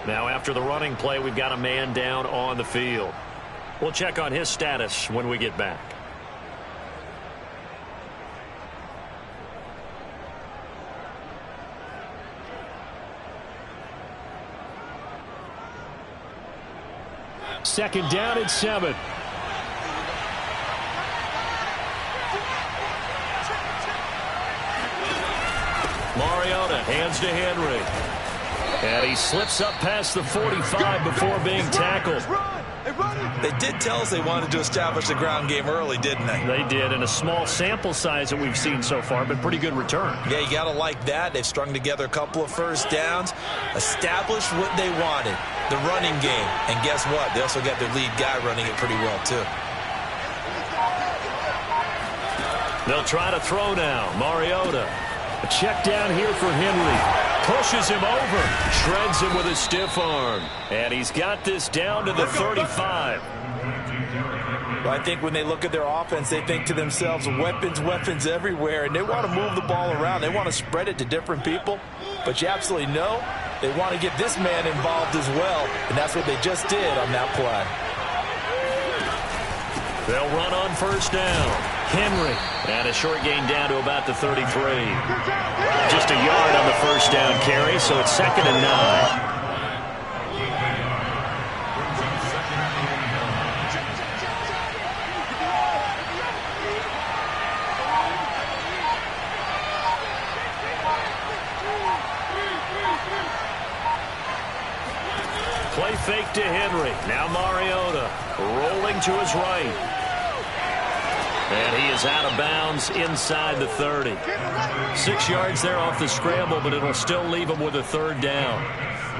Now after the running play, we've got a man down on the field. We'll check on his status when we get back. Second down at 7. Mariota hands to Henry. And he slips up past the 45 before being tackled. They did tell us they wanted to establish the ground game early, didn't they? They did, in a small sample size that we've seen so far, but pretty good return. Yeah, you got to like that. They've strung together a couple of first downs, established what they wanted, the running game. And guess what? They also got their lead guy running it pretty well, too. They'll try to throw now. Mariota. A check down here for Henry. Pushes him over. Shreds him with a stiff arm. And he's got this down to the 35. Well, I think when they look at their offense, they think to themselves, weapons, weapons everywhere. And they want to move the ball around. They want to spread it to different people. But you absolutely know they want to get this man involved as well. And that's what they just did on that play. They'll run on first down. Henry. And a short gain down to about the 33. Just a yard on the first down carry, so it's 2nd and 9. Play fake to Henry. Now Mariota rolling to his right. And he is out of bounds inside the 30. 6 yards there off the scramble, but it'll still leave him with a 3rd down.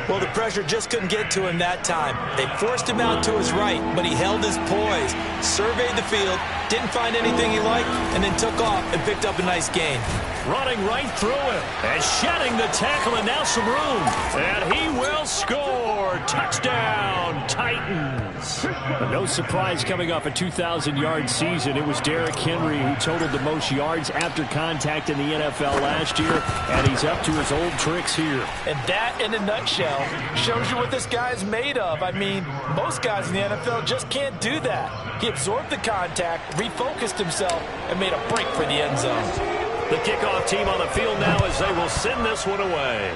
Well, the pressure just couldn't get to him that time. They forced him out to his right, but he held his poise, surveyed the field, didn't find anything he liked, and then took off and picked up a nice gain. Running right through him and shedding the tackle, and now some room. And he will score. Touchdown, Titans. No surprise coming off a 2,000-yard season. It was Derrick Henry who totaled the most yards after contact in the NFL last year, and he's up to his old tricks here. And that, in a nutshell, shows you what this guy's made of. I mean, most guys in the NFL just can't do that. He absorbed the contact, refocused himself, and made a break for the end zone. The kickoff team on the field now as they will send this one away.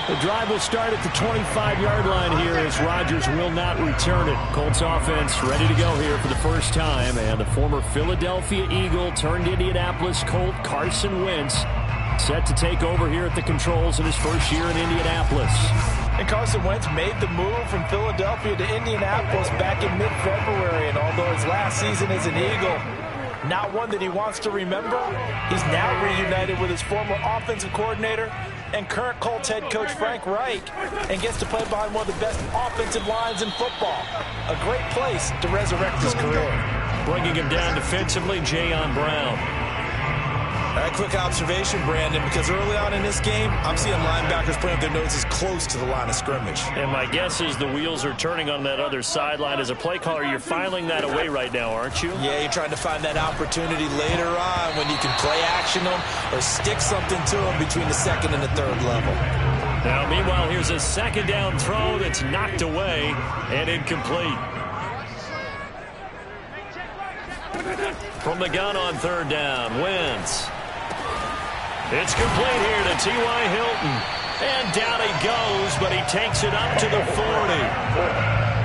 The drive will start at the 25-yard line here as Rodgers will not return it. Colts offense ready to go here for the first time. And the former Philadelphia Eagle turned Indianapolis Colt Carson Wentz set to take over here at the controls in his first year in Indianapolis. And Carson Wentz made the move from Philadelphia to Indianapolis back in mid-February. And although his last season as an Eagle, not one that he wants to remember, he's now reunited with his former offensive coordinator and current Colts head coach Frank Reich, and gets to play behind one of the best offensive lines in football. A great place to resurrect his career. Bringing him down defensively, Jayon Brown. All right, quick observation, Brandon, because early on in this game, I'm seeing linebackers putting up their noses close to the line of scrimmage. And my guess is the wheels are turning on that other sideline. As a play caller, you're filing that away right now, aren't you? Yeah, you're trying to find that opportunity later on when you can play action them or stick something to them between the 2nd and the 3rd level. Now, meanwhile, here's a 2nd down throw that's knocked away and incomplete. From the gun on 3rd down, Wentz. It's complete here to T.Y. Hilton. And down he goes, but he takes it up to the 40.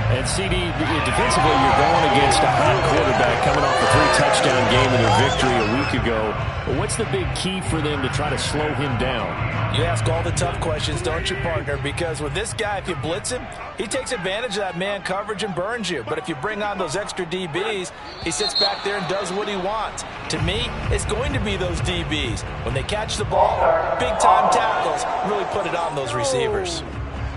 And, CD, defensively, you're going against a hot quarterback coming off a 3-touchdown game in their victory a week ago. But what's the big key for them to try to slow him down? You ask all the tough questions, don't you, partner? Because with this guy, if you blitz him, he takes advantage of that man coverage and burns you. But if you bring on those extra DBs, he sits back there and does what he wants. To me, it's going to be those DBs. When they catch the ball, big-time tackles really put it on those receivers.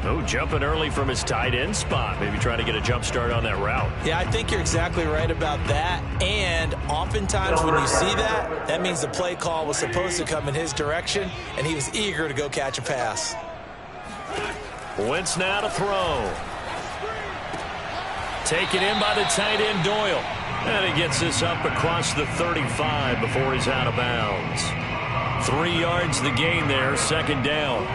Oh, jumping early from his tight end spot. Maybe trying to get a jump start on that route. Yeah, I think you're exactly right about that. And oftentimes when you see that, that means the play call was supposed to come in his direction, and he was eager to go catch a pass. Wentz now to throw. Taken in by the tight end, Doyle. And he gets this up across the 35 before he's out of bounds. 3 yards the gain there, second down.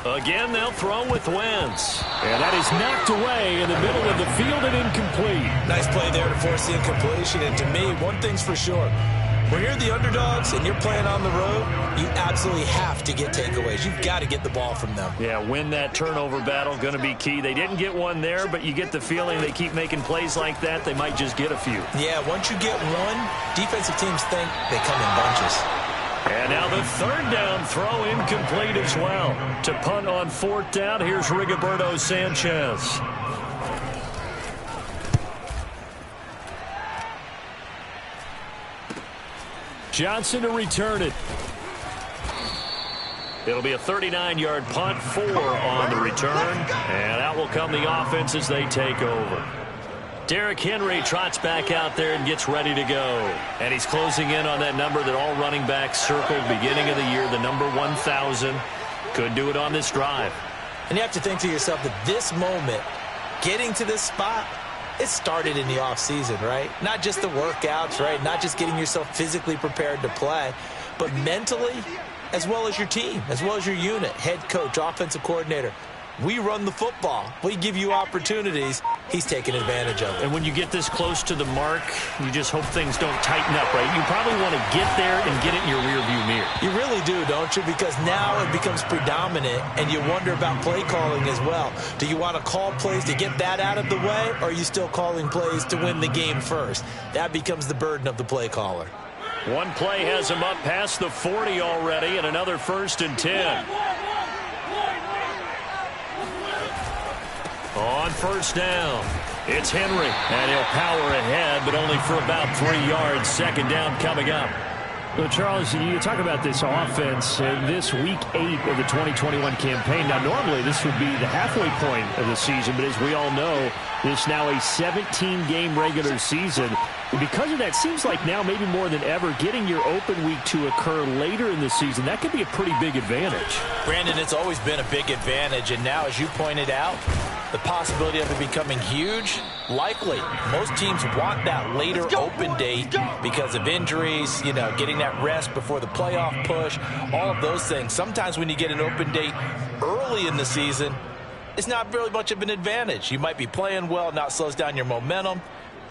Again, they'll throw with Wentz. And that is knocked away in the middle of the field and incomplete. Nice play there to force the incompletion. And to me, one thing's for sure. When you're the underdogs and you're playing on the road, you absolutely have to get takeaways. You've got to get the ball from them. Yeah, win that turnover battle, going to be key. They didn't get one there, but you get the feeling they keep making plays like that, they might just get a few. Yeah, once you get one, defensive teams think they come in bunches. And now the third down throw incomplete as well. To punt on fourth down, here's Rigoberto Sanchez. Johnson to return it. It'll be a 39-yard punt, 4 on the return. And out will come the offense as they take over. Derrick Henry trots back out there and gets ready to go. And he's closing in on that number that all running backs circled beginning of the year, the number 1,000. Could do it on this drive. And you have to think to yourself that this moment, getting to this spot, it started in the offseason, right? Not just the workouts, right? Not just getting yourself physically prepared to play, but mentally, as well as your team, as well as your unit, head coach, offensive coordinator. We run the football. We give you opportunities. He's taking advantage of it. And when you get this close to the mark, you just hope things don't tighten up, right? You probably want to get there and get it in your rearview mirror. You really do, don't you? Because now it becomes predominant, and you wonder about play calling as well. Do you want to call plays to get that out of the way, or are you still calling plays to win the game first? That becomes the burden of the play caller. One play has him up past the 40 already, and another 1st and 10. On first down, it's Henry, and he'll power ahead, but only for about 3 yards. Second down coming up. Well, Charles, you talk about this offense this week 8 of the 2021 campaign. Now, normally this would be the halfway point of the season, but as we all know, this now a 17-game regular season. And because of that, seems like now maybe more than ever, getting your open week to occur later in the season, that could be a pretty big advantage. Brandon, it's always been a big advantage, and now, as you pointed out, the possibility of it becoming huge, likely. Most teams want that later open date because of injuries, you know, getting that rest before the playoff push, all of those things. Sometimes when you get an open date early in the season, it's not really much of an advantage. You might be playing well, not slows down your momentum.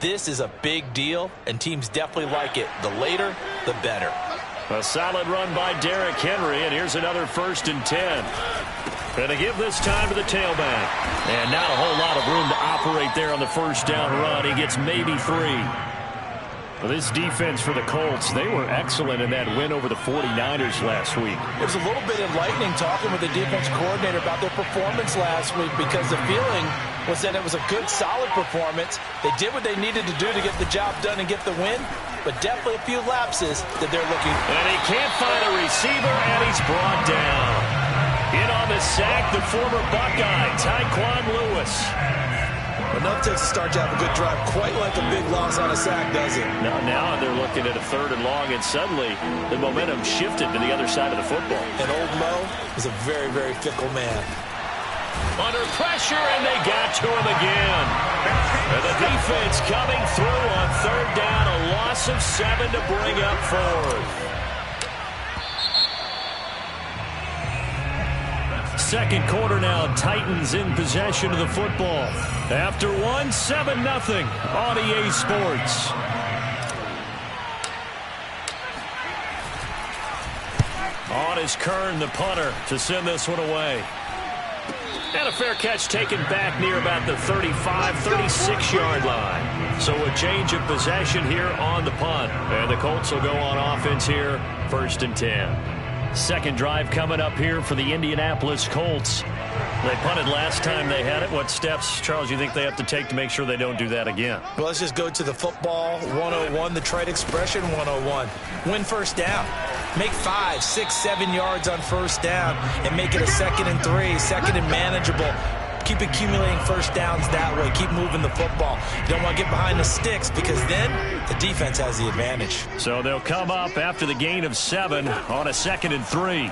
This is a big deal, and teams definitely like it. The later, the better. A solid run by Derrick Henry, and here's another 1st and 10. Going to give this time to the tailback. And not a whole lot of room to operate there on the first down run. He gets maybe 3. Well, this defense for the Colts, they were excellent in that win over the 49ers last week. It was a little bit enlightening talking with the defense coordinator about their performance last week, because the feeling was that it was a good, solid performance. They did what they needed to do to get the job done and get the win, but definitely a few lapses that they're looking for. And he can't find a receiver, and he's brought down. In on the sack, the former Buckeye, Tyquan Lewis. Enough takes to start to have a good drive, quite like a big loss on a sack, does it? Now they're looking at a 3rd and long, and suddenly the momentum shifted to the other side of the football. And old Mo is a very, very fickle man. Under pressure, and they got to him again. And the defense coming through on 3rd down, a loss of 7 to bring up 4th. Second quarter now, Titans in possession of the football. After 1, 7-0 on EA Sports. On is Kern, the punter, to send this one away. And a fair catch taken back near about the 35, 36-yard line. So a change of possession here on the punt. And the Colts will go on offense here, 1st and 10. Second drive coming up here for the Indianapolis Colts. They punted last time they had it. What steps, Charles, you think they have to take to make sure they don't do that again? Well, let's just go to the football 101, the trade expression 101. Win first down. Make 5, 6, 7 yards on first down and make it a 2nd and 3, 2nd and manageable. Keep accumulating first downs that way. Keep moving the football. You don't want to get behind the sticks, because then the defense has the advantage. So they'll come up after the gain of 7 on a 2nd and 3.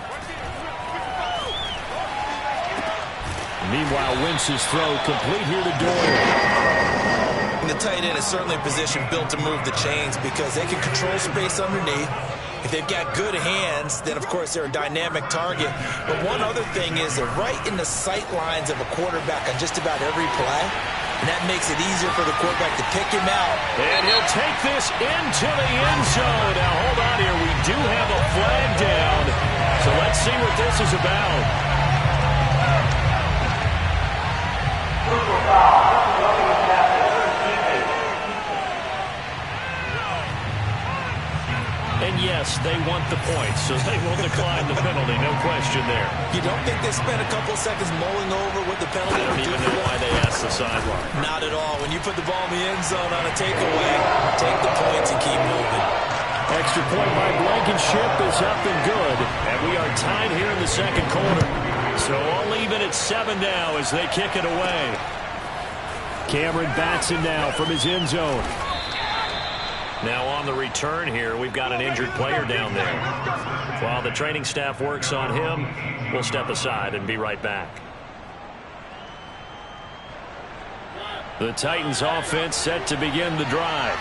Meanwhile, Wentz's throw complete here to Doyle. And the tight end is certainly a position built to move the chains because they can control space underneath. If they've got good hands, then, of course, they're a dynamic target. But one other thing is they're right in the sight lines of a quarterback on just about every play. And that makes it easier for the quarterback to pick him out. And he'll take this into the end zone. Now, hold on here. We do have a flag down. So let's see what this is about. And yes, they want the points, so they will decline the penalty, no question there. You don't think they spent a couple of seconds mulling over what the penalty I don't would do even know why they asked the sideline. Not at all. When you put the ball in the end zone on a takeaway, take the points and keep moving. Extra point by Blankenship is up and good. And we are tied here in the second quarter. So all even at 7 now as they kick it away. Cameron Batson now from his end zone. Now on the return here, we've got an injured player down there. While the training staff works on him, we'll step aside and be right back. The Titans offense set to begin the drive.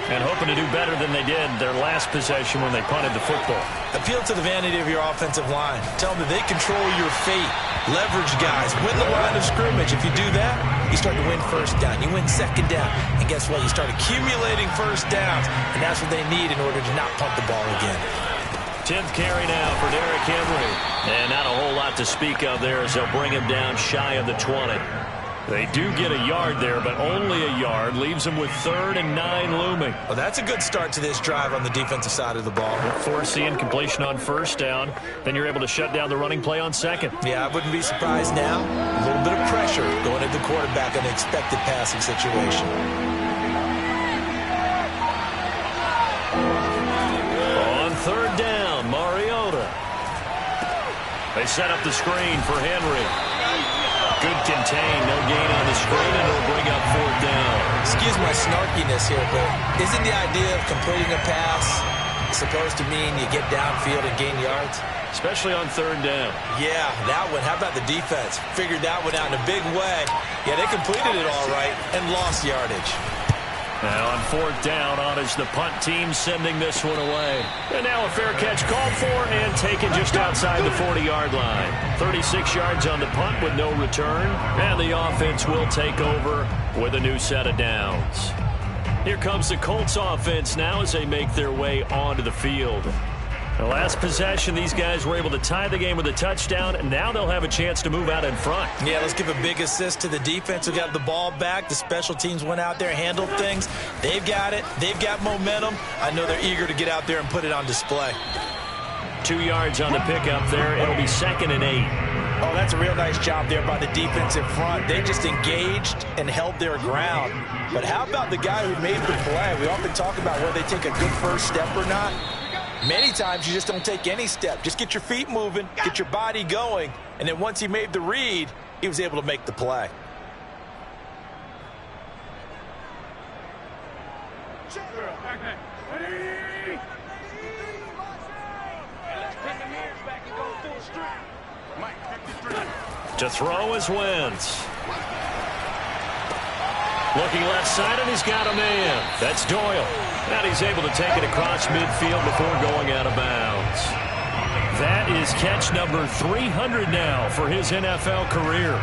And hoping to do better than they did their last possession when they punted the football. Appeal to the vanity of your offensive line. Tell them that they control your fate. Leverage guys. Win the line of scrimmage. If you do that, you start to win first down. You win second down. And guess what? You start accumulating first downs. And that's what they need in order to not punt the ball again. 10th carry now for Derrick Henry. And not a whole lot to speak of there as they'll bring him down shy of the 20. They do get a yard there, but only a yard. Leaves them with 3rd and 9 looming. Well, that's a good start to this drive on the defensive side of the ball. Force the incompletion on first down. Then you're able to shut down the running play on second. Yeah, I wouldn't be surprised now. A little bit of pressure going at the quarterback in an expected passing situation. On 3rd down, Mariota. They set up the screen for Henry. Good contain, no gain on the screen, and it'll bring up 4th down. Excuse my snarkiness here, but isn't the idea of completing a pass supposed to mean you get downfield and gain yards? Especially on 3rd down. Yeah, that one. How about the defense? Figured that one out in a big way. Yeah, they completed it all right and lost yardage. Now on 4th down, on is the punt team sending this one away. And now a fair catch called for and taken just outside the 40-yard line. 36 yards on the punt with no return. And the offense will take over with a new set of downs. Here comes the Colts offense now as they make their way onto the field. The last possession, these guys were able to tie the game with a touchdown, and now they'll have a chance to move out in front. Yeah, let's give a big assist to the defense who got the ball back. The special teams went out there, handled things. They've got it. They've got momentum. I know they're eager to get out there and put it on display. 2 yards on the pickup there. It'll be 2nd and 8. Oh, that's a real nice job there by the defense in front. They just engaged and held their ground. But how about the guy who made the play? We often talk about whether they take a good first step or not. Many times you just don't take any step. Just get your feet moving, get your body going, and then once he made the read, he was able to make the play. To throw is Wentz. Looking left side, and he's got a man. That's Doyle. And he's able to take it across midfield before going out of bounds. That is catch number 300 now for his NFL career.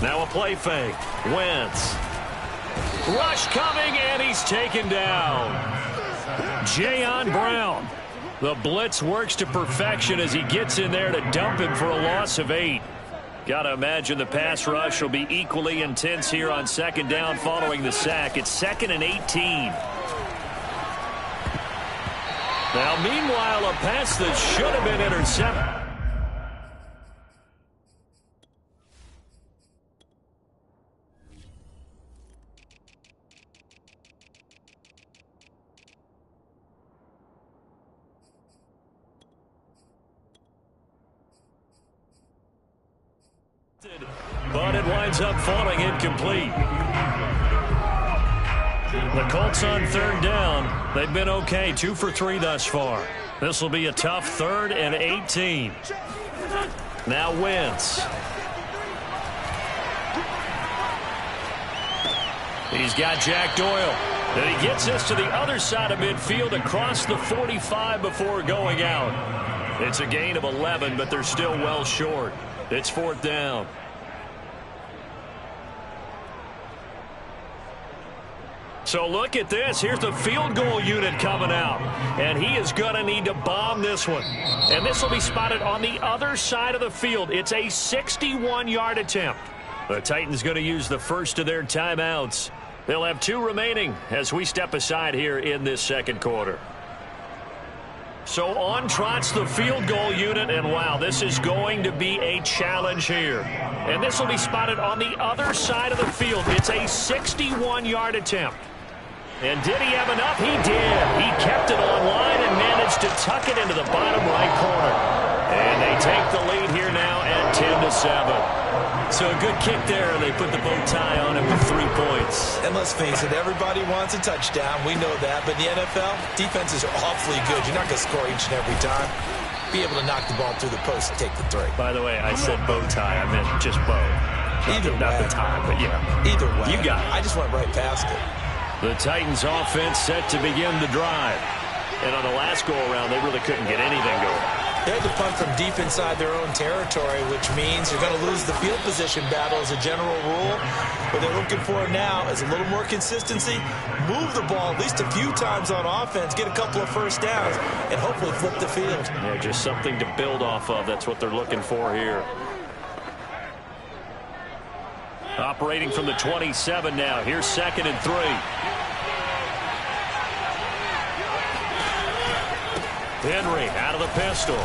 Now a play fake. Wentz. Rush coming, and he's taken down. Jayon Brown. The blitz works to perfection as he gets in there to dump him for a loss of 8. Got to imagine the pass rush will be equally intense here on 2nd down following the sack. It's 2nd and 18. Now, meanwhile, a pass that should have been intercepted. But it winds up falling incomplete. The Colts on third down. They've been okay, 2 for 3 thus far. This will be a tough 3rd and 18. Now Wentz. He's got Jack Doyle. And he gets this to the other side of midfield across the 45 before going out. It's a gain of 11, but they're still well short. It's 4th down. So look at this. Here's the field goal unit coming out. And he is going to need to bomb this one. And this will be spotted on the other side of the field. It's a 61-yard attempt. The Titans going to use the first of their timeouts. They'll have 2 remaining as we step aside here in this second quarter. So on trots the field goal unit, and wow, this is going to be a challenge here. And this will be spotted on the other side of the field. It's a 61-yard attempt. And did he have enough? He did. He kept it on line and managed to tuck it into the bottom right corner. And they take the lead here now at 10-7. So a good kick there, and they put the bow tie on it with 3 points. And let's face it, everybody wants a touchdown. We know that. But in the NFL, defenses are awfully good. You're not going to score each and every time. Be able to knock the ball through the post and take the 3. By the way, I said bow tie. I meant just bow. Not the tie, but yeah. Either way. You got it. I just went right past it. The Titans offense set to begin the drive. And on the last go-around, they really couldn't get anything going. They had to punt from deep inside their own territory, which means you're going to lose the field position battle as a general rule. What they're looking for now is a little more consistency, move the ball at least a few times on offense, get a couple of first downs, and hopefully flip the field. Yeah, just something to build off of. That's what they're looking for here. Operating from the 27 now. Here's 2nd and 3. Henry out of the pistol.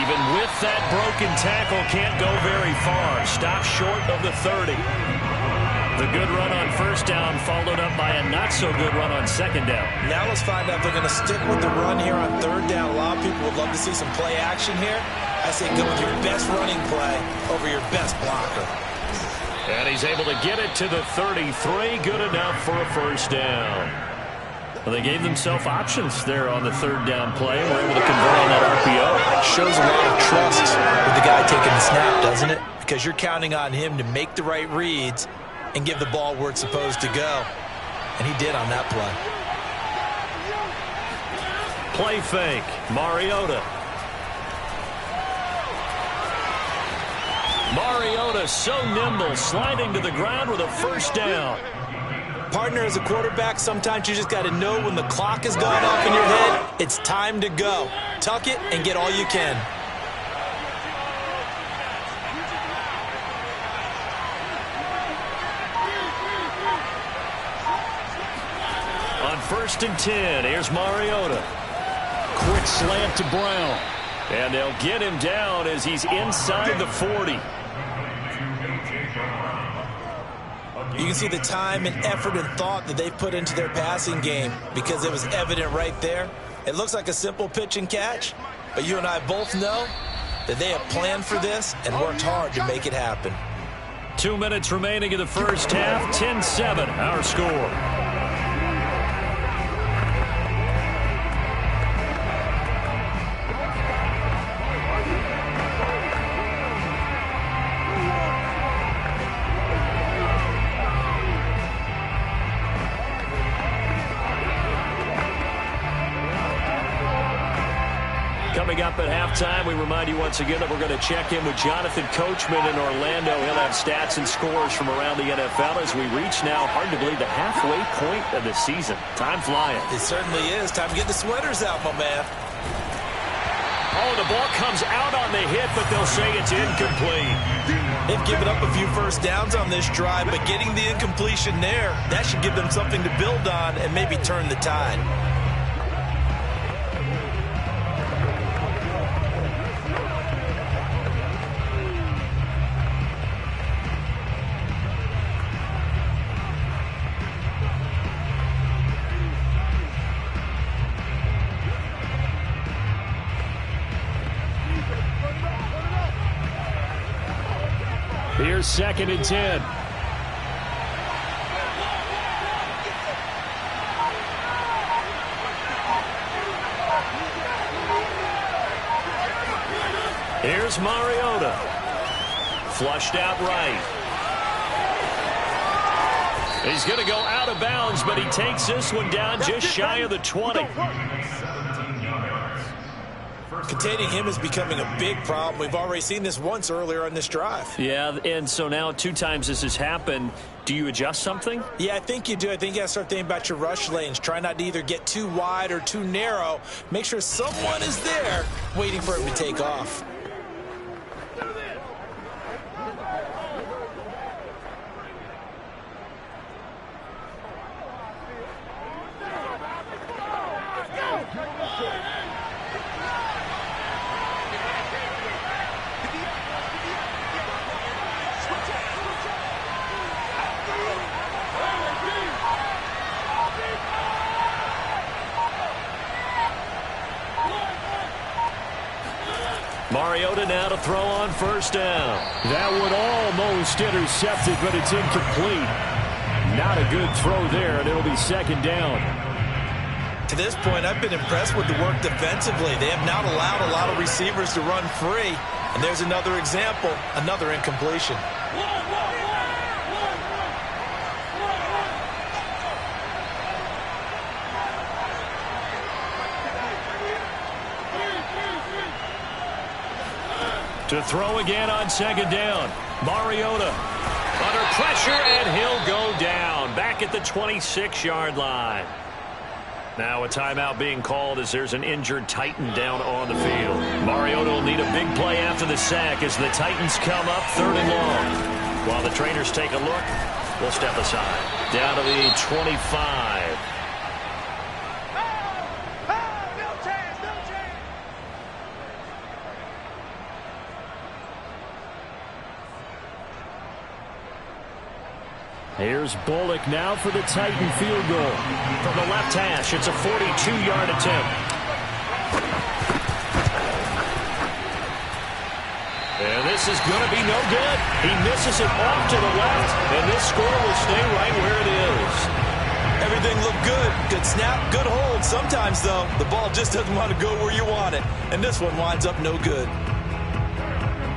Even with that broken tackle, can't go very far. Stopped short of the 30. The good run on first down followed up by a not-so-good run on second down. Now let's find out if they're going to stick with the run here on third down. A lot of people would love to see some play action here. I say go with your best running play over your best blocker. And he's able to get it to the 33. Good enough for a first down. Well, they gave themselves options there on the third down play and were able to convert on that RPO. Shows a lot of trust with the guy taking the snap, doesn't it? Because you're counting on him to make the right reads and give the ball where it's supposed to go. And he did on that play. Play fake. Mariota. Mariota so nimble, sliding to the ground with a first down. Partner, as a quarterback, sometimes you just got to know when the clock is going off in your head, it's time to go. Tuck it and get all you can. On 1st and 10, here's Mariota. Quick slant to Brown. And they'll get him down as he's inside the 40. You can see the time and effort and thought that they put into their passing game because it was evident right there. It looks like a simple pitch and catch, but you and I both know that they have planned for this and worked hard to make it happen. 2 minutes remaining in the first half. 10-7, our score. Coming up at halftime, we remind you once again that we're going to check in with Jonathan Coachman in Orlando. He'll have stats and scores from around the NFL as we reach now, hard to believe, the halfway point of the season. Time flying. It certainly is. Time to get the sweaters out, my man. Oh, the ball comes out on the hit, but they'll say it's incomplete. They've given up a few first downs on this drive, but getting the incompletion there, that should give them something to build on and maybe turn the tide. Here's 2nd and 10. Here's Mariota. Flushed out right. He's going to go out of bounds, but he takes this one down just shy of the 20. Containing him is becoming a big problem. We've already seen this once earlier on this drive. Yeah, and so now 2 times this has happened. Do you adjust something? Yeah, I think you do. I think you got to start thinking about your rush lanes. Try not to either get too wide or too narrow. Make sure someone is there waiting for him to take off. Mariota now to throw on first down. That one almost intercepted, but it's incomplete. Not a good throw there, and it'll be second down. To this point, I've been impressed with the work defensively. They have not allowed a lot of receivers to run free. And there's another example, another incompletion. To throw again on second down. Mariota under pressure, and he'll go down. Back at the 26-yard line. Now a timeout being called as there's an injured Titan down on the field. Mariota will need a big play after the sack as the Titans come up 3rd and long. While the trainers take a look, we'll step aside. Down to the 25. Here's Bullock now for the Titan field goal. From the left hash, it's a 42-yard attempt. And this is going to be no good. He misses it off to the left, and this score will stay right where it is. Everything looked good. Good snap, good hold. Sometimes, though, the ball just doesn't want to go where you want it. And this one winds up no good.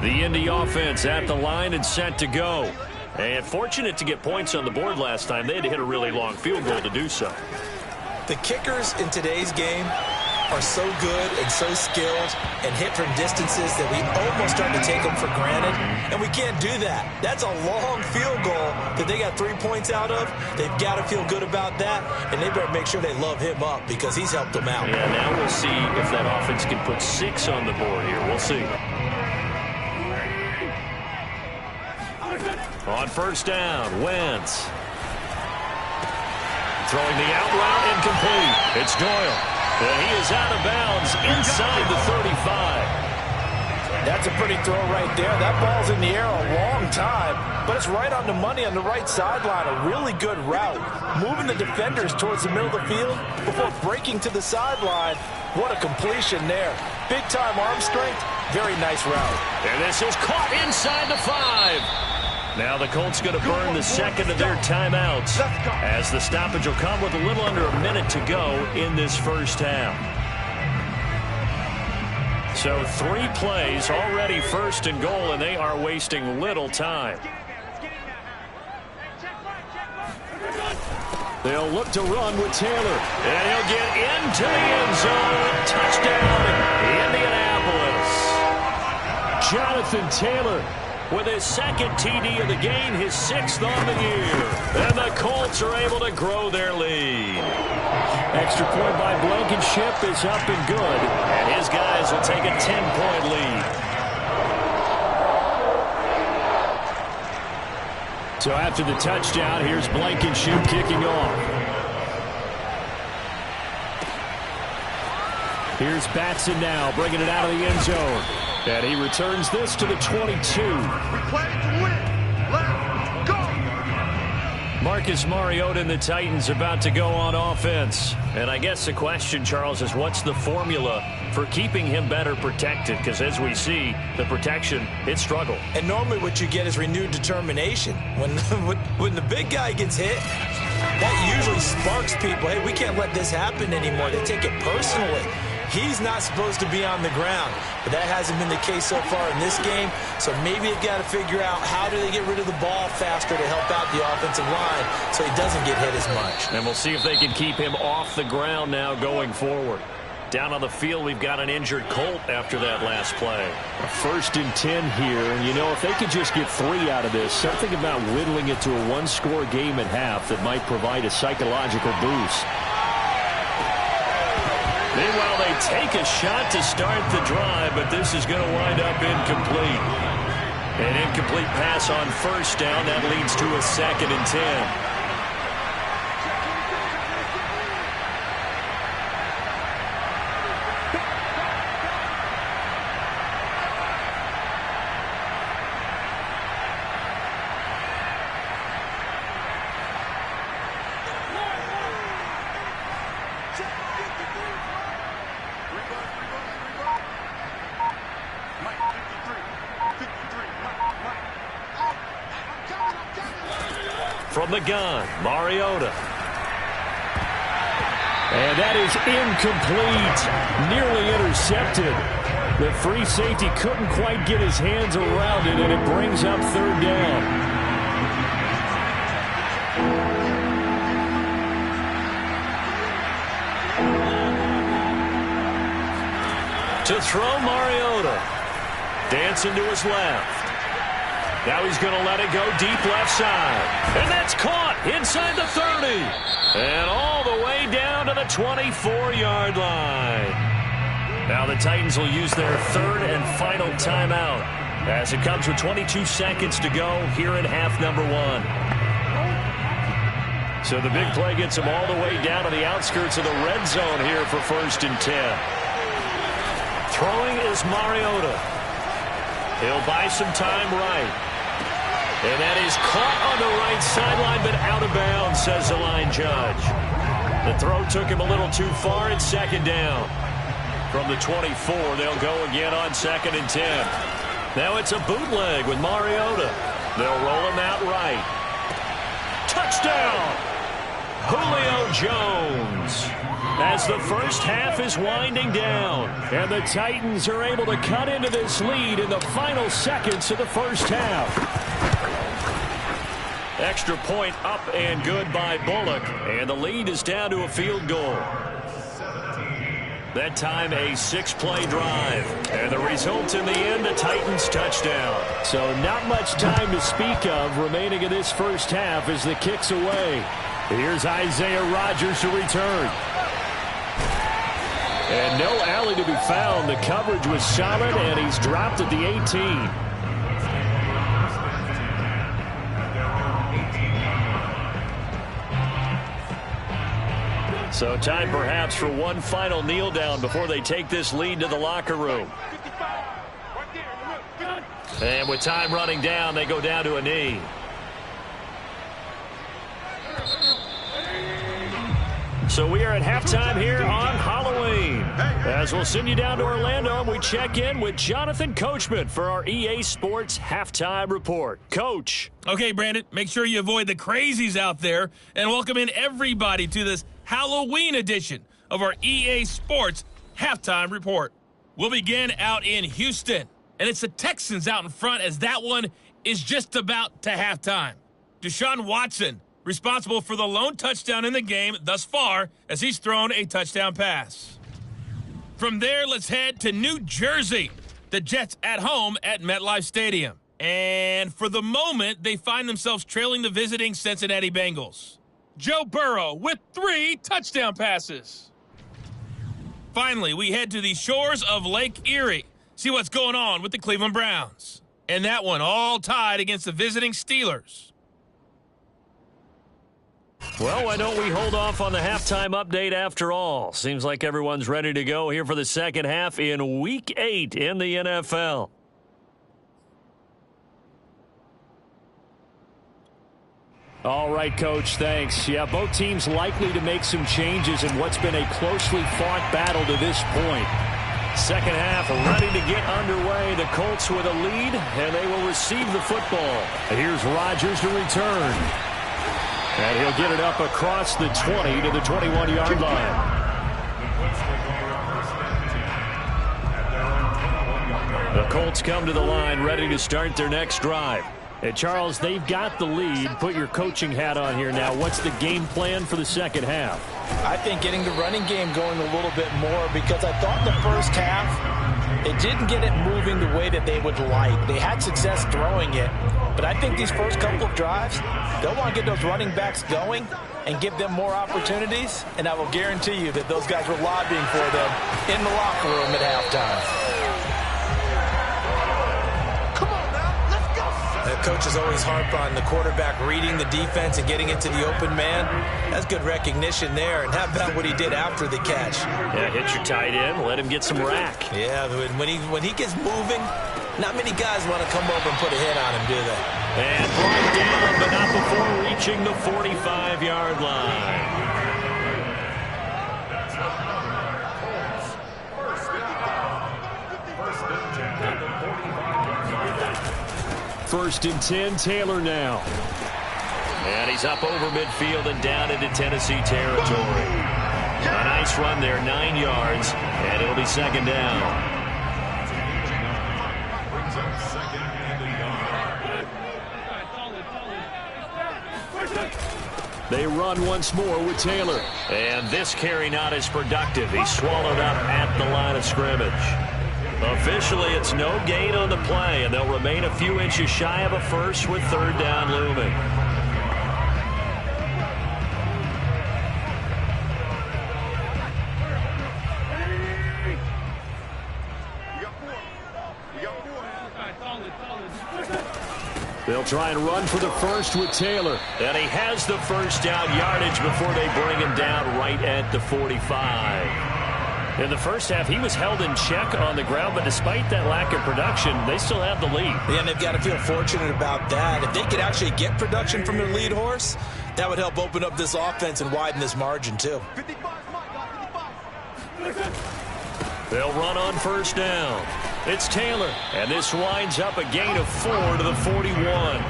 The Indy offense at the line and set to go. And fortunate to get points on the board last time. They had to hit a really long field goal to do so. The kickers in today's game are so good and so skilled and hit from distances that we almost start to take them for granted. And we can't do that. That's a long field goal that they got 3 points out of. They've got to feel good about that. And they better make sure they love him up because he's helped them out. Yeah, now we'll see if that offense can put 6 on the board here. We'll see. On first down, Wentz. Throwing the out route, incomplete. It's Doyle. And he is out of bounds inside the 35. That's a pretty throw right there. That ball's in the air a long time, but it's right on the money on the right sideline. A really good route. Moving the defenders towards the middle of the field before breaking to the sideline. What a completion there. Big-time arm strength. Very nice route. And this is caught inside the 5. Now the Colts going to burn the second of their timeouts as the stoppage will come with a little under a minute to go in this first half. So 3 plays already 1st and goal, and they are wasting little time. They'll look to run with Taylor. And he'll get into the end zone. Touchdown, Indianapolis. Jonathan Taylor with his 2nd TD of the game, his 6th on the year. And the Colts are able to grow their lead. Extra point by Blankenship is up and good. And his guys will take a 10-point lead. So after the touchdown, here's Blankenship kicking off. Here's Batson now, bringing it out of the end zone. And he returns this to the 22. Let's go! Marcus Mariota and the Titans about to go on offense. And I guess the question, Charles, is what's the formula for keeping him better protected? Because as we see, the protection, it struggled. And normally what you get is renewed determination. When the big guy gets hit, that usually sparks people. Hey, we can't let this happen anymore. They take it personally. He's not supposed to be on the ground, but that hasn't been the case so far in this game. So maybe they've got to figure out how do they get rid of the ball faster to help out the offensive line so he doesn't get hit as much. And we'll see if they can keep him off the ground now going forward. Down on the field, we've got an injured Colt after that last play. A 1st and 10 here, and you know, if they could just get 3 out of this, something about whittling it to a 1-score game at half that might provide a psychological boost. Meanwhile, they take a shot to start the drive, but this is going to wind up incomplete. An incomplete pass on 1st down. That leads to a 2nd and 10. From the gun, Mariota. And that is incomplete. Nearly intercepted. The free safety couldn't quite get his hands around it, and it brings up 3rd down. To throw, Mariota. Dancing to his left. Now he's going to let it go deep left side. And that's caught inside the 30. And all the way down to the 24-yard line. Now the Titans will use their 3rd and final timeout as it comes with 22 seconds to go here in half number 1. So the big play gets them all the way down to the outskirts of the red zone here for 1st and 10. Throwing is Mariota. He'll buy some time right. And that is caught on the right sideline, but out of bounds, says the line judge. The throw took him a little too far. It's 2nd down. From the 24, they'll go again on 2nd and 10. Now it's a bootleg with Mariota. They'll roll him out right. Touchdown! Julio Jones. As the first half is winding down. And the Titans are able to cut into this lead in the final seconds of the first half. Extra point up and good by Bullock. And the lead is down to a field goal. That time a 6-play drive. And the result in the end, a Titans touchdown. So not much time to speak of remaining in this first half as the kick's away. Here's Isaiah Rodgers to return. And no alley to be found. The coverage was solid, and he's dropped at the 18. So time perhaps for one final kneel down before they take this lead to the locker room. And with time running down, they go down to a knee. So we are at halftime here on Halloween. As we'll send you down to Orlando, and we check in with Jonathan Coachman for our EA Sports Halftime Report. Coach. Okay, Brandon, make sure you avoid the crazies out there and welcome in everybody to this Halloween edition of our EA Sports Halftime Report. We'll begin out in Houston, and it's the Texans out in front as that one is just about to halftime. Deshaun Watson, responsible for the lone touchdown in the game thus far as he's thrown a touchdown pass. From there, let's head to New Jersey. The Jets at home at MetLife Stadium. And for the moment, they find themselves trailing the visiting Cincinnati Bengals. Joe Burrow with 3 touchdown passes. Finally, we head to the shores of Lake Erie. See what's going on with the Cleveland Browns. And that one all tied against the visiting Steelers. Well, why don't we hold off on the halftime update after all? Seems like everyone's ready to go here for the second half in Week 8 in the NFL. All right, Coach, thanks. Yeah, both teams likely to make some changes in what's been a closely fought battle to this point. Second half ready to get underway. The Colts with a lead, and they will receive the football. Here's Rodgers to return. And he'll get it up across the 20 to the 21-yard line. The Colts come to the line ready to start their next drive. And Charles, they've got the lead. Put your coaching hat on here now. What's the game plan for the second half? I think getting the running game going a little bit more, because I thought the first half, it didn't get it moving the way that they would like. They had success throwing it, but I think these first couple of drives, they'll want to get those running backs going and give them more opportunities, and I will guarantee you that those guys were lobbying for them in the locker room at halftime. The coaches always harp on the quarterback reading the defense and getting into the open man. That's good recognition there. And how about what he did after the catch? Yeah, hit your tight end, let him get some rack. Yeah, when he gets moving, not many guys want to come over and put a hit on him, do they? And brought down, but not before reaching the 45-yard line. First and 10, Taylor now. And he's up over midfield and down into Tennessee territory. A nice run there, 9 yards, and it'll be second down. They run once more with Taylor. And this carry not as productive. He's swallowed up at the line of scrimmage. Officially, it's no gain on the play, and they'll remain a few inches shy of a first with third down looming. They'll try and run for the first with Taylor. And he has the first down yardage before they bring him down right at the 45. In the first half, he was held in check on the ground, but despite that lack of production, they still have the lead. Yeah, and they've got to feel fortunate about that. If they could actually get production from their lead horse, that would help open up this offense and widen this margin, too. They'll run on first down. It's Taylor, and this winds up a gain of 4 to the 41.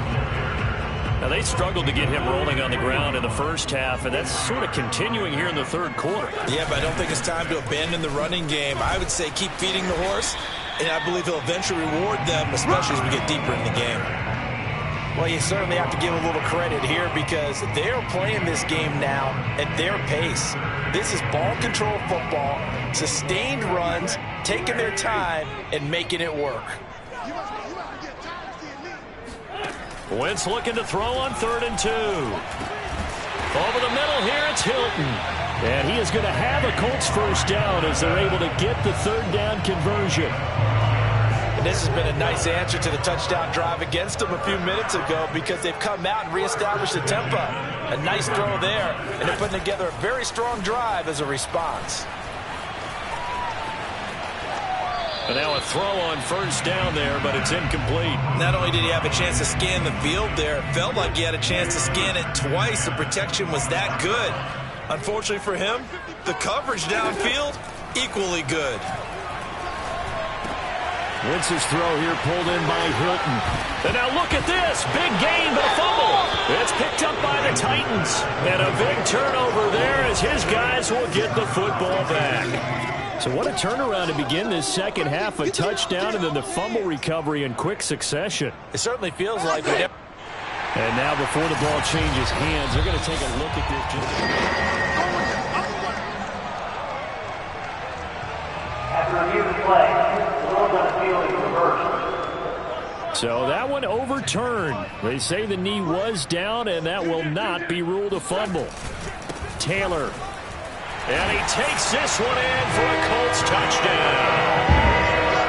Now, they struggled to get him rolling on the ground in the first half, and that's sort of continuing here in the third quarter. Yeah, but I don't think it's time to abandon the running game. I would say keep feeding the horse, and I believe he'll eventually reward them, especially as we get deeper in the game. Well, you certainly have to give a little credit here because they're playing this game now at their pace. This is ball control football, sustained runs, taking their time, and making it work. Wentz looking to throw on 3rd and 2. Over the middle here, it's Hilton. And he is going to have a Colts first down as they're able to get the third down conversion. And this has been a nice answer to the touchdown drive against them a few minutes ago because they've come out and reestablished the tempo. A nice throw there, and they're putting together a very strong drive as a response. And now a throw on first down there, but it's incomplete. Not only did he have a chance to scan the field there, it felt like he had a chance to scan it twice. The protection was that good. Unfortunately for him, the coverage downfield, equally good. Wentz's throw here pulled in by Hilton. And now look at this. Big gain, but a fumble. It's picked up by the Titans. And a big turnover there as his guys will get the football back. So what a turnaround to begin this second half. A touchdown and then the fumble recovery in quick succession. It certainly feels like it. And now before the ball changes hands, they're going to take a look at this. After review of play, the rules on the field is reversed. So that one overturned. They say the knee was down, and that will not be ruled a fumble. Taylor. And he takes this one in for a Colts touchdown.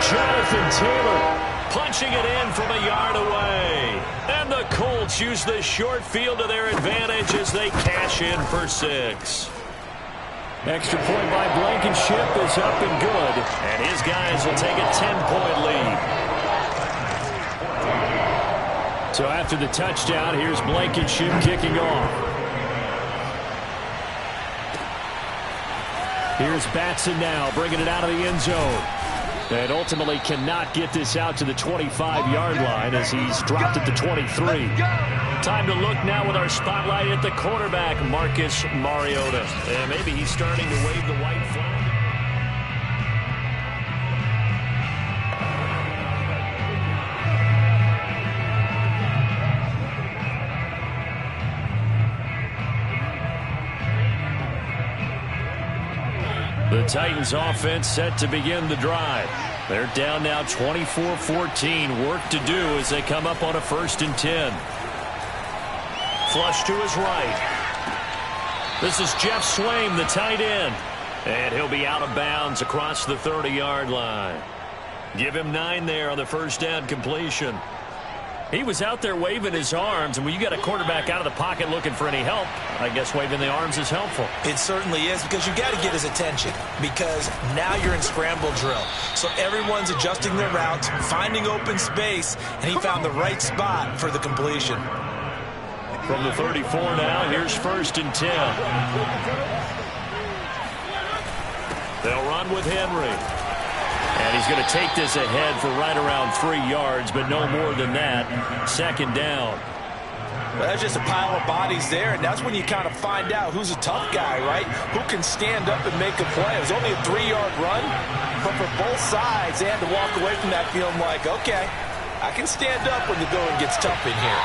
Jonathan Taylor punching it in from a yard away. And the Colts use the short field to their advantage as they cash in for 6. Extra point by Blankenship is up and good. And his guys will take a 10-point lead. So after the touchdown, here's Blankenship kicking off. Here's Batson now, bringing it out of the end zone. And ultimately cannot get this out to the 25-yard line as he's dropped at the 23. Time to look now with our spotlight at the quarterback, Marcus Mariota. And maybe he's starting to wave the white flag. The Titans offense set to begin the drive. They're down now 24-14. Work to do as they come up on a 1st and 10. Flush to his right. This is Jeff Swaim, the tight end. And he'll be out of bounds across the 30-yard line. Give him 9 there on the 1st down completion. He was out there waving his arms, and when you got a quarterback out of the pocket looking for any help, I guess waving the arms is helpful. It certainly is, because you got to get his attention, because now you're in scramble drill. So everyone's adjusting their routes, finding open space, and he found the right spot for the completion. From the 34 now, here's 1st and 10. They'll run with Henry. And he's going to take this ahead for right around 3 yards, but no more than that. 2nd down. Well, that's just a pile of bodies there, and that's when you kind of find out who's a tough guy, right? Who can stand up and make a play. It was only a 3-yard run, but for both sides, they had to walk away from that feeling like, okay, I can stand up when the going gets tough in here.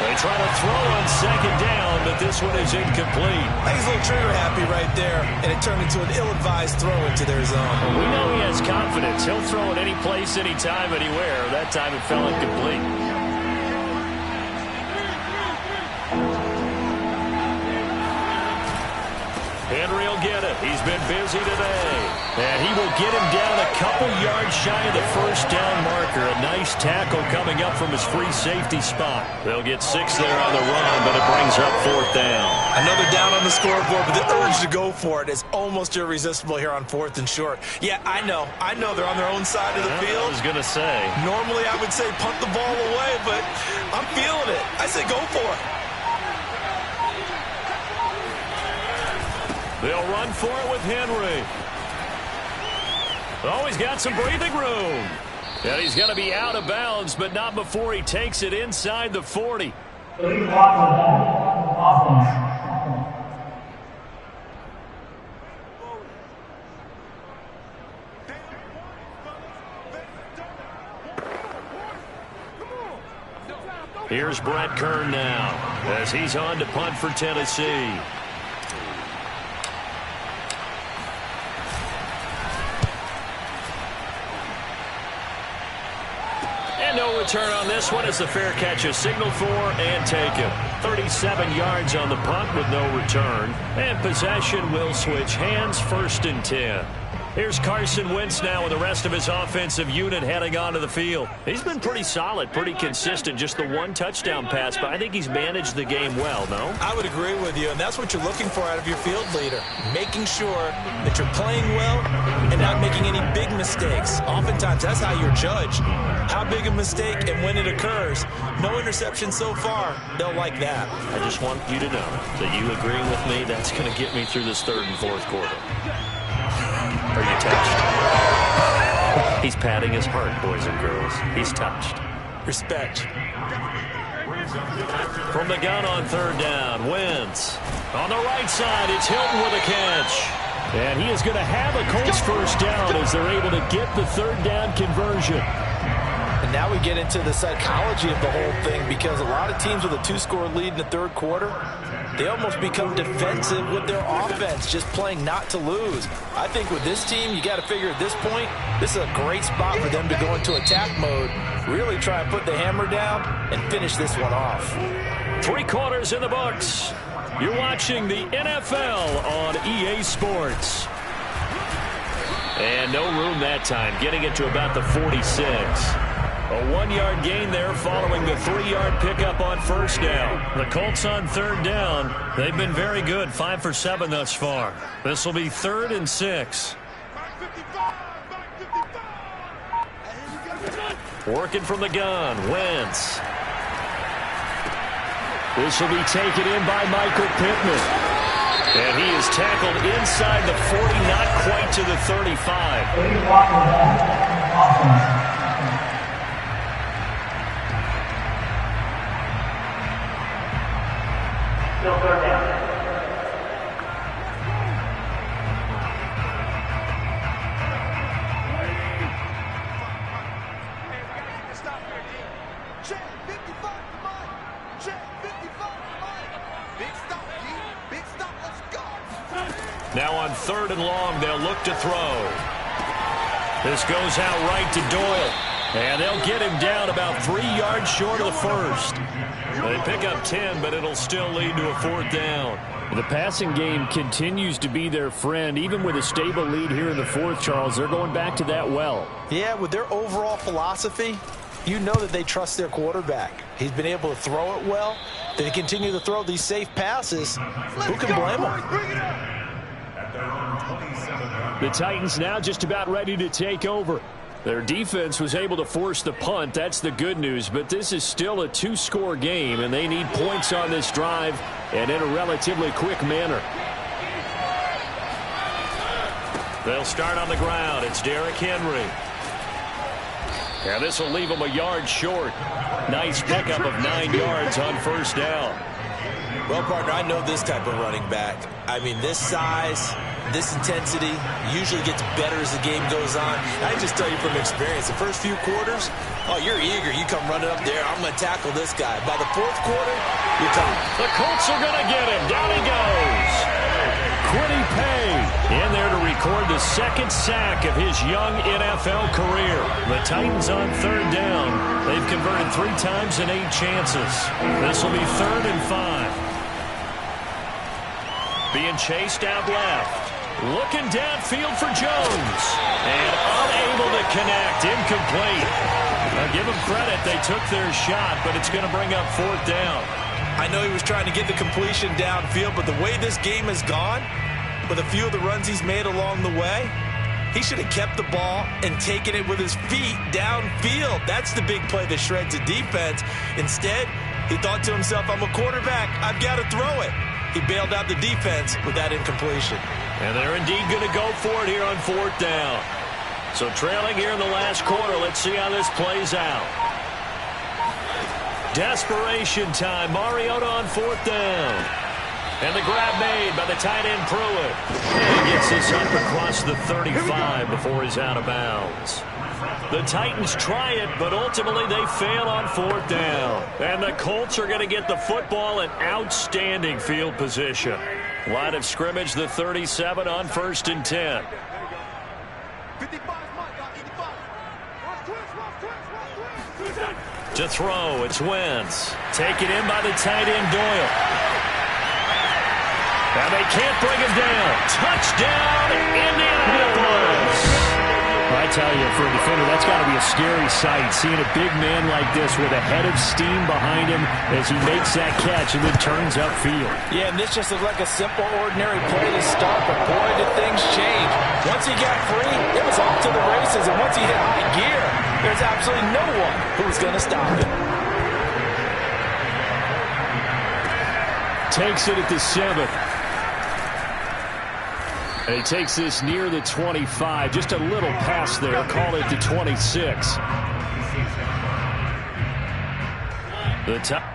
They try to throw on 2nd down, but this one is incomplete. I think he's a little trigger happy right there, and it turned into an ill-advised throw into their zone. We know he has confidence. He'll throw it any place, anytime, anywhere. That time it fell incomplete. Henry will get it. He's been busy today. And he will get him down a couple yards shy of the 1st down marker. A nice tackle coming up from his free safety spot. They'll get 6 there on the run, but it brings up 4th down. Another down on the scoreboard, but the urge to go for it is almost irresistible here on 4th and short. Yeah, I know they're on their own side of the field. I was going to say. Normally I would say punt the ball away, but I'm feeling it. I say go for it. They'll run for it with Henry. Oh, he's got some breathing room. And he's going to be out of bounds, but not before he takes it inside the 40. Here's Brett Kern now as he's on to punt for Tennessee. No return on this one as the fair catch is signaled for and taken. 37 yards on the punt with no return. And possession will switch hands, 1st and 10. Here's Carson Wentz now with the rest of his offensive unit heading onto the field. He's been pretty solid, pretty consistent. Just the 1 touchdown pass, but I think he's managed the game well, no? I would agree with you, and that's what you're looking for out of your field leader. Making sure that you're playing well and not making any big mistakes. Oftentimes, that's how you're judged. How big a mistake and when it occurs. No interception so far. They'll like that. I just want you to know that you agreeing with me, that's going to get me through this 3rd and 4th quarter. Are you touched? He's patting his heart, boys and girls. He's touched. Respect. From the gun on 3rd down, Wentz. On the right side, it's Hilton with a catch. And he is going to have a Colts 1st down as they're able to get the 3rd down conversion. And now we get into the psychology of the whole thing, because a lot of teams with a 2-score lead in the 3rd quarter, they almost become defensive with their offense, just playing not to lose. I think with this team, you got to figure at this point, this is a great spot for them to go into attack mode, really try and put the hammer down and finish this one off. 3 quarters in the books. You're watching the NFL on EA Sports. And no room that time, getting it to about the 46. A 1-yard gain there following the 3-yard pickup on 1st down. The Colts on 3rd down. They've been very good, 5 for 7 thus far. This will be 3rd and 6. Working from the gun, Wentz. This will be taken in by Michael Pittman. And he is tackled inside the 40, not quite to the 35. Still 3rd down. Now on 3rd and long, they'll look to throw. This goes out right to Doyle. And they'll get him down about 3 yards short of the first. They pick up 10, but it'll still lead to a 4th down. The passing game continues to be their friend. Even with a stable lead here in the 4th, Charles, they're going back to that well. Yeah, with their overall philosophy, you know that they trust their quarterback. He's been able to throw it well. They continue to throw these safe passes. Who can blame them? The Titans now just about ready to take over. Their defense was able to force the punt. That's the good news. But this is still a 2-score game, and they need points on this drive and in a relatively quick manner. They'll start on the ground. It's Derrick Henry. And this will leave them a yard short. Nice pickup of 9 yards on 1st down. Well, partner, I know this type of running back. I mean, this size, this intensity usually gets better as the game goes on. I can just tell you from experience, the first few quarters, oh, you're eager. You come running up there, I'm going to tackle this guy. By the 4th quarter, you're talking. The Colts are going to get him. Down he goes. Quiddy Pay in there to record the 2nd sack of his young NFL career. The Titans on 3rd down. They've converted 3 times in 8 chances. This will be 3rd and 5. Being chased out left. Looking downfield for Jones. And unable to connect. Incomplete. Now give them credit. They took their shot, but it's going to bring up 4th down. I know he was trying to get the completion downfield, but the way this game has gone, with a few of the runs he's made along the way, he should have kept the ball and taken it with his feet downfield. That's the big play that shreds a defense. Instead, he thought to himself, I'm a quarterback. I've got to throw it. He bailed out the defense with that incompletion. And they're indeed going to go for it here on 4th down. So trailing here in the last quarter, let's see how this plays out. Desperation time. Mariota on 4th down. And the grab made by the tight end Pruitt. And he gets this up across the 35 before he's out of bounds. The Titans try it, but ultimately they fail on 4th down. And the Colts are going to get the football in outstanding field position. Line of scrimmage, the 37 on 1st and 10. To throw, it's Wentz. Taken in by the tight end Doyle. And they can't bring him down. Touchdown, Indianapolis. I tell you, for a defender, that's got to be a scary sight, seeing a big man like this with a head of steam behind him as he makes that catch and then turns upfield. Yeah, and this just looked like a simple, ordinary play to start, but boy, did things change. Once he got free, it was off to the races, and once he hit high gear, there's absolutely no one who was going to stop him. Takes it at the 7th. And he takes this near the 25. Just a little pass there. Call it the 26. The top.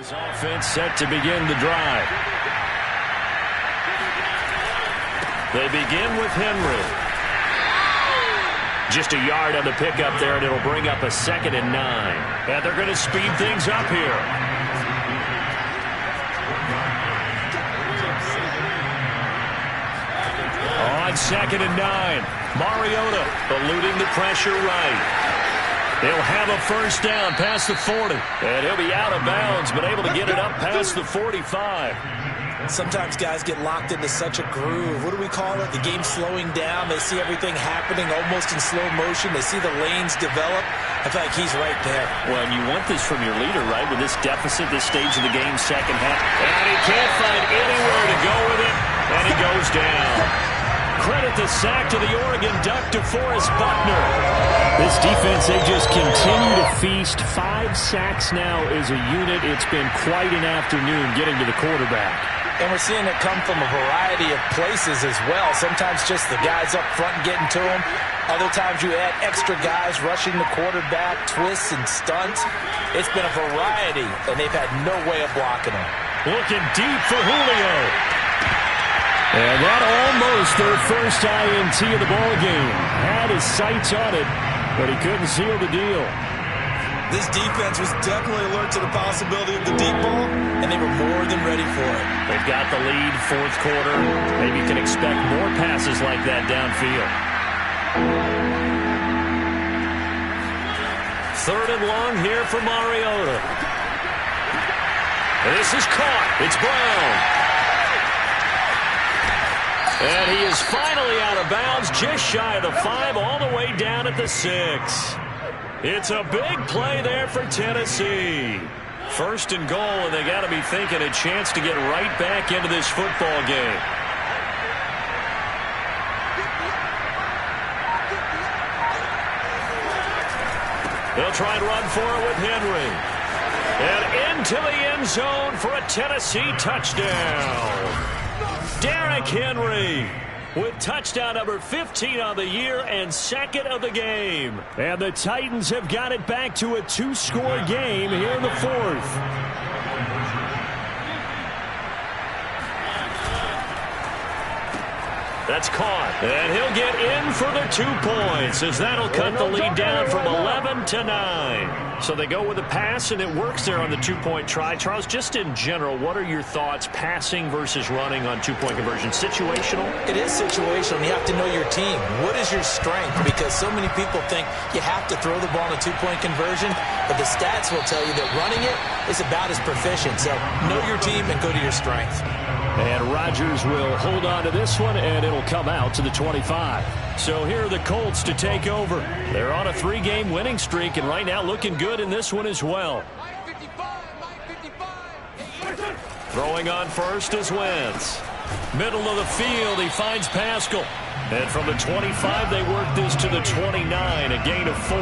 This offense set to begin the drive. They begin with Henry. Just a yard on the pickup there, and it'll bring up a 2nd and 9. And they're going to speed things up here. On 2nd and 9, Mariota eluding the pressure right. He'll have a first down past the 40. And he'll be out of bounds, but able to get it up past the 45. Sometimes guys get locked into such a groove. What do we call it? The game's slowing down. They see everything happening almost in slow motion. They see the lanes develop. I feel like he's right there. Well, and you want this from your leader, right? With this deficit, this stage of the game, second half. And he can't find anywhere to go with it. And he goes down. Credit the sack to the Oregon Duck, DeForest Buckner. This defense, they just continue to feast. 5 sacks now as a unit. It's been quite an afternoon getting to the quarterback. And we're seeing it come from a variety of places as well. Sometimes just the guys up front getting to him. Other times you add extra guys rushing the quarterback, twists and stunts. It's been a variety, and they've had no way of blocking him. Looking deep for Julio. And that almost their first INT of the ball game. Had his sights on it, but he couldn't seal the deal. This defense was definitely alert to the possibility of the deep ball, and they were more than ready for it. They've got the lead, 4th quarter. Maybe you can expect more passes like that downfield. 3rd and long here for Mariota. This is caught. It's Brown. And he is finally out of bounds, just shy of the 5, all the way down at the 6. It's a big play there for Tennessee. 1st and goal, and they got to be thinking a chance to get right back into this football game. They'll try and run for it with Henry. And into the end zone for a Tennessee touchdown. Derrick Henry with touchdown number 15 on the year and 2nd of the game. And the Titans have got it back to a 2-score game here in the 4th. That's caught. And he'll get in for the 2 points as that'll cut the lead down from 11 to 9. So they go with a pass, and it works there on the 2-point try. Charles, just in general, what are your thoughts passing versus running on 2-point conversion? Situational? It is situational. You have to know your team. What is your strength? Because so many people think you have to throw the ball in a 2-point conversion, but the stats will tell you that running it is about as proficient. So know your team and go to your strength. And Rodgers will hold on to this one, and it'll come out to the 25. So here are the Colts to take over. They're on a 3-game winning streak, and right now looking good in this one as well. Throwing on first is Wentz. Middle of the field, he finds Pascal. And from the 25, they work this to the 29, a gain of 4.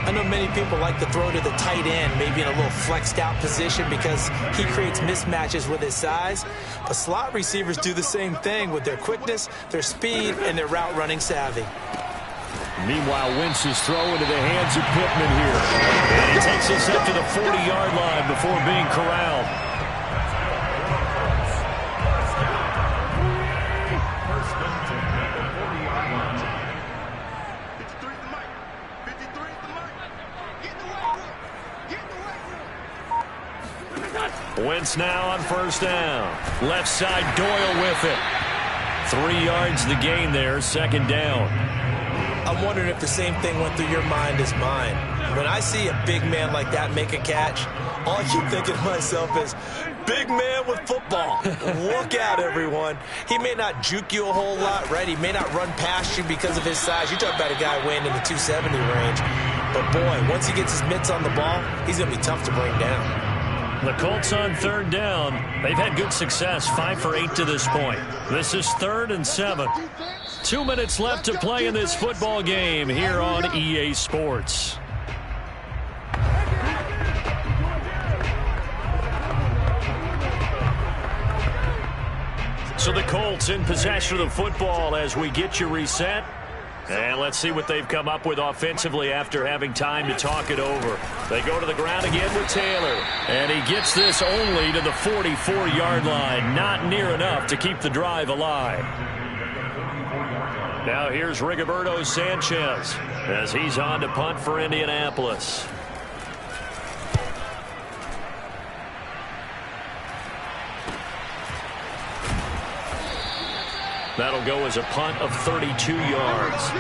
I know many people like to throw to the tight end, maybe in a little flexed out position because he creates mismatches with his size. But slot receivers do the same thing with their quickness, their speed, and their route running savvy. Meanwhile, Wentz is throw into the hands of Pittman here. And he takes us up to the 40-yard line before being corralled. Wentz now on first down. Left side, Doyle with it. 3 yards the gain there, 2nd down. I'm wondering if the same thing went through your mind as mine. When I see a big man like that make a catch, all I keep thinking to myself is, big man with football. Look out, everyone. He may not juke you a whole lot, right? He may not run past you because of his size. You talk about a guy weighing in the 270 range. But, boy, once he gets his mitts on the ball, he's going to be tough to bring down. The Colts on 3rd down. They've had good success, 5 for 8 to this point. This is 3rd and 7. 2 minutes left to play in this football game here on EA Sports. So the Colts in possession of the football as we get you reset. And let's see what they've come up with offensively after having time to talk it over. They go to the ground again with Taylor. And he gets this only to the 44-yard line. Not near enough to keep the drive alive. Now here's Rigoberto Sanchez as he's on to punt for Indianapolis. That'll go as a punt of 32 yards.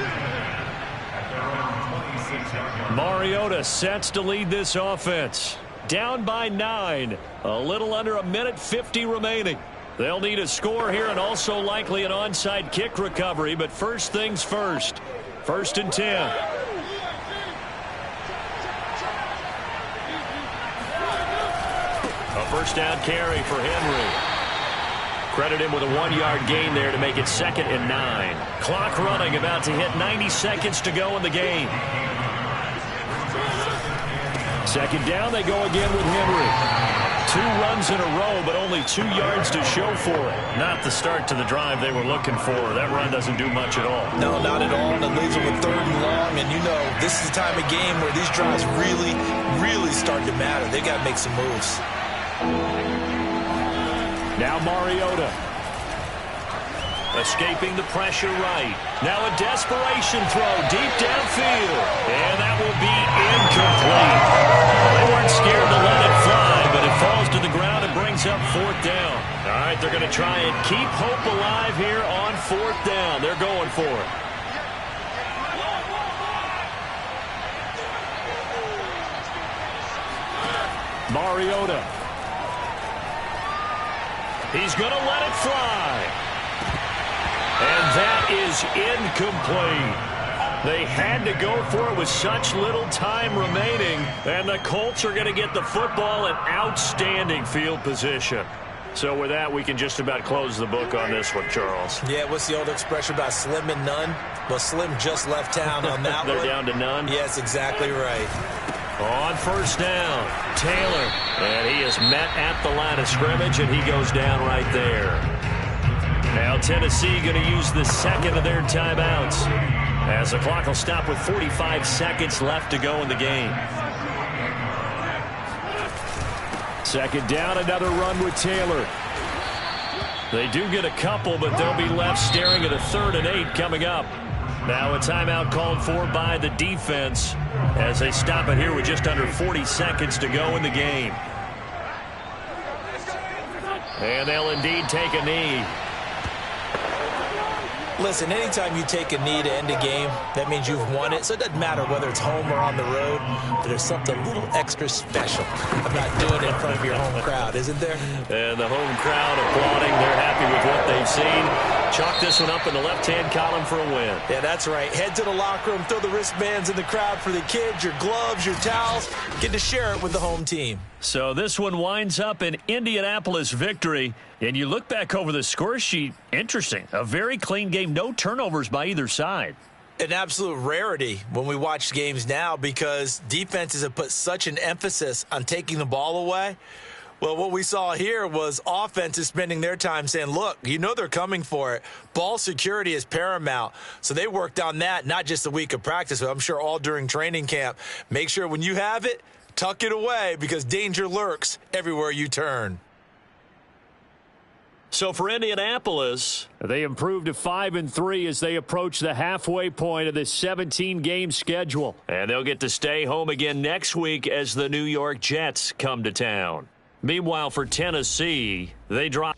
Mariota sets to lead this offense. Down by 9. A little under 1:50 remaining. They'll need a score here and also likely an onside kick recovery. But first things first. 1st and 10. A first down carry for Henry. Credit him with a 1-yard gain there to make it 2nd and 9. Clock running, about to hit 90 seconds to go in the game. 2nd down, they go again with Henry. 2 runs in a row, but only 2 yards to show for it. Not the start to the drive they were looking for. That run doesn't do much at all. No, not at all. And it leaves them with 3rd and long. And you know, this is the time of game where these drives really start to matter. They got to make some moves. Now Mariota. Escaping the pressure right. Now a desperation throw deep downfield. And that will be incomplete. They weren't scared to let it fly, but it falls to the ground and brings up 4th down. All right, they're going to try and keep hope alive here on 4th down. They're going for it. Mariota. He's going to let it fly. And that is incomplete. They had to go for it with such little time remaining. And the Colts are going to get the football in outstanding field position. So with that, we can just about close the book on this one, Charles. Yeah, what's the old expression about slim and none? Well, Slim just left town on that They're one. down to none? Yes, exactly right. On 1st down, Taylor. And he is met at the line of scrimmage, and he goes down right there. Now Tennessee going to use the 2nd of their timeouts, as the clock will stop with 45 seconds left to go in the game. 2nd down, another run with Taylor. They do get a couple, but they'll be left staring at a 3rd and 8 coming up. Now a timeout called for by the defense as they stop it here with just under 40 seconds to go in the game. And they'll indeed take a knee. Listen, anytime you take a knee to end a game, that means you've won it. So it doesn't matter whether it's home or on the road, but there's something a little extra special about doing it in front of your home crowd, isn't there? And the home crowd applauding. They're happy with what they've seen. Chalk this one up in the left-hand column for a win. Yeah, that's right. Head to the locker room, throw the wristbands in the crowd for the kids, your gloves, your towels. Get to share it with the home team. So this one winds up an Indianapolis victory. And you look back over the score sheet, interesting. A very clean game, no turnovers by either side. An absolute rarity when we watch games now because defenses have put such an emphasis on taking the ball away. Well, what we saw here was offenses spending their time saying, look, you know they're coming for it. Ball security is paramount. So they worked on that, not just a week of practice, but I'm sure all during training camp. Make sure when you have it, tuck it away because danger lurks everywhere you turn. So for Indianapolis, they improved to 5-3 as they approach the halfway point of this 17-game schedule. And they'll get to stay home again next week as the New York Jets come to town. Meanwhile, for Tennessee, they drop